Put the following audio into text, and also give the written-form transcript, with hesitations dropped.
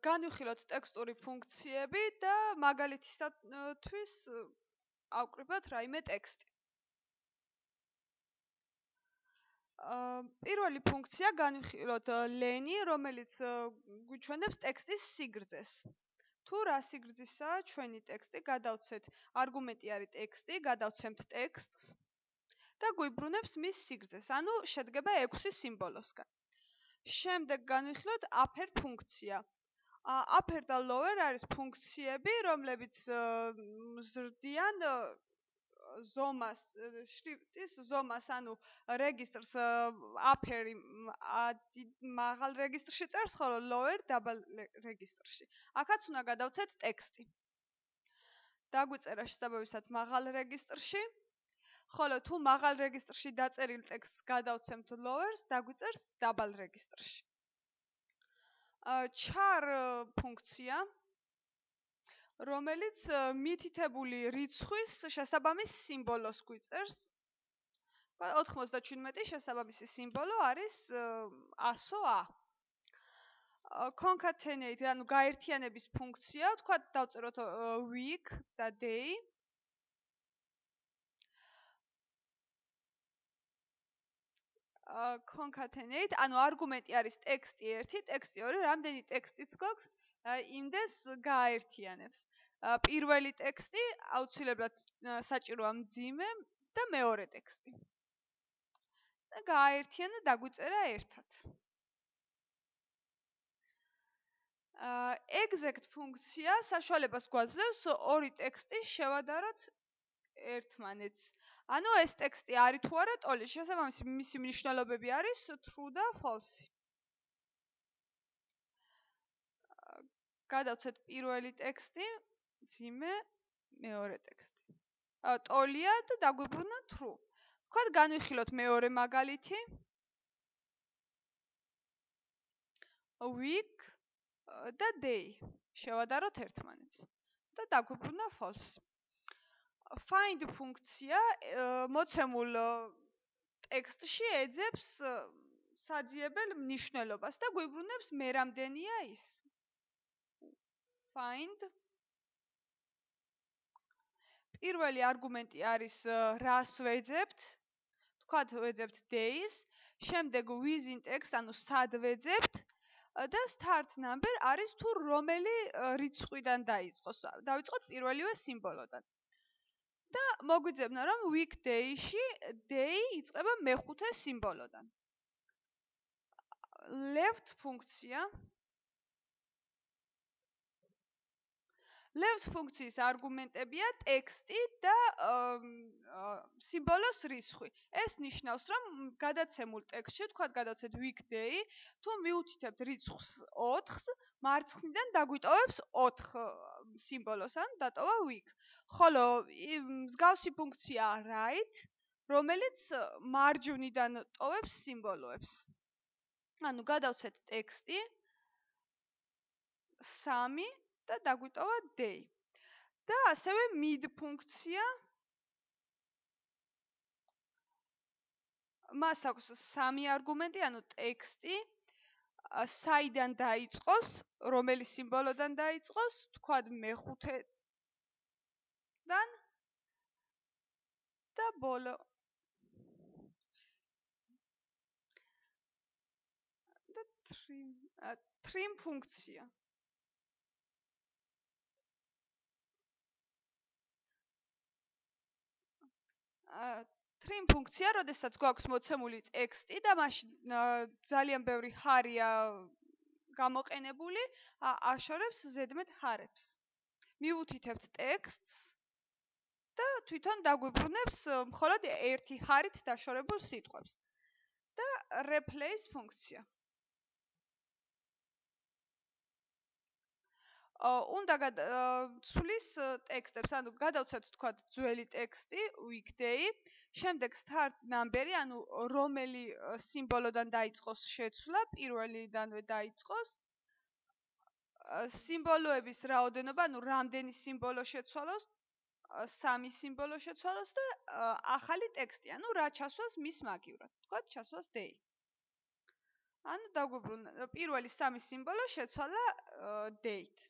განვიხილოთ ტექსტური ფუნქციები და მაგალითისთვის ავკრიბოთ რაიმე ტექსტი. პირველი ფუნქცია განვიხილოთ length, რომელიც გვიჩვენებს ტექსტის სიგრძეს. თუ რა სიგრძისაა ჩვენი ტექსტი, გადავცეთ არგუმენტი არის ტექსტი, გადავცემთ ტექსტს და გვიბრუნებს მის სიგრძეს, ანუ შედგება 6 სიმბოლოსგან. შემდეგ განვიხილოთ upper ფუნქცია. upper და lower არის ფუნქციები, რომლებიც ზრდიან ზომას, შრიფტის ზომას, ანუ რეგისტრს upper მაღალ რეგისტრში წერს, ხოლო lower დაბალ რეგისტრში. აქაც უნდა გადავცეთ ტექსტი. დაგვიწერა შესაბამისად მაღალ რეგისტრში, ხოლო თუ მაღალ რეგისტრში დაწერილ ტექსტს გადავცემთ lower-ს, დაგვიწერს დაბალ რეგისტრში. char ფუნქცია, რომელიც მითითებული რიცხვის შესაბამის სიმბოლოს გვიწერს. 97 შესაბამისი სიმბოლო არის 100a. concatenate, ანუ გაერთიანების ფუნქცია, ვთქვათ დავწეროთ week და day. concatenate, ანუ არგუმენტი არის ტექსტი 1, ტექსტი 2, რამდენი ტექსტიც გვაქვს, იმდეს გააერთიანებს. პირველი ტექსტი აუცილებლად საჭიროა მძიმე და მეორე ტექსტი. და გააერთიანა დაგვიწერა ერთად. exact ფუნქცია საშუალებას გვაძლევს ორი ტექსტი შევადაროთ ერთმანეთს. ანუ ეს ტექსტი არის თუ არა ტოლი, შესაბამისი მისი მნიშვნელობები არის true და false. გადავცეთ პირველი ტექსტი, მძიმე, მეორე ტექსტი. ტოლია და დაგვიბრუნა true. ვთქვათ განვიხილოთ მეორე მაგალითი. week და day. შევადაროთ ერთმანეთს და დაგვიბრუნა false. find ფუნქცია მოცემულ ტექსტში ეძებს საძიებელ მნიშვნელობას და გვიბრუნებს მე რამდენია ის. find პირველი არგუმენტი არის რას ვეძებთ, თქვათ ვეძებთ days, შემდეგ within text, ანუ სად ვეძებთ და start number არის თუ რომელი რიცხვიდან დაიწყოს. დავიწყოთ პირველივე სიმბოლოდან. და მოგვიძებნა რომ weekday-ში day იწყება მეხუთე სიმბოლოდან. left ფუნქცია left ფუნქციის არგუმენტებია ტექსტი და სიმბოლოს რიცხვი. ეს ნიშნავს, რომ გადაცემულ ტექსტში, თქვათ გადავცეთ weekday, თუ მიუთითებთ რიცხვს 4-ს, მარცხნიდან დაგვიტოვებს 4 სიმბოლოს, ან დატოვა week. ხოლო მსგავსი ფუნქცია right, რომელიც მარჯვნიდან ტოვებს სიმბოლოებს. ანუ გადავცეთ ტექსტი 3 და დაგვიტოვა day. და ასევე mid ფუნქცია, მას აქვს 3 არგუმენტი, ანუ ტექსტი, საიდან დაიწყოს, რომელი სიმბოლოდან დაიწყოს, თქვათ მეხუთედან და ბოლო. და trim ფუნქცია. trim ფუნქცია, როდესაც გვაქვს მოცემული ტექსტი და მაშინ ძალიან ბევრი ხარია გამოყენებული, აშორებს ზედმეტ ხარებს. მივუთითებთ ტექსტს და თვითონ დაგვიბრუნებს მხოლოდ ერთი ხარით დაშორებულ სიტყვებს. და replace ფუნქცია. უნდა ცვლის ტექსტებს, ანუ გადავცეთ თქვათ ძველი ტექსტი weekday, შემდეგ start number-ი, ანუ რომელი სიმბოლოდან დაიწყოს შეცვლა, პირველიდანვე დაიწყოს, სიმბოლოების რაოდენობა, ანუ რამდენი სიმბოლო შეცვალოს, 3 სიმბოლო შეცვალოს და ახალი ტექსტი, ანუ რა ჩასვას მის მაგივრად, თქვათ ჩასვას day. ანუ დაგვიბრუნა პირველი სამი სიმბოლო შეცვალა date.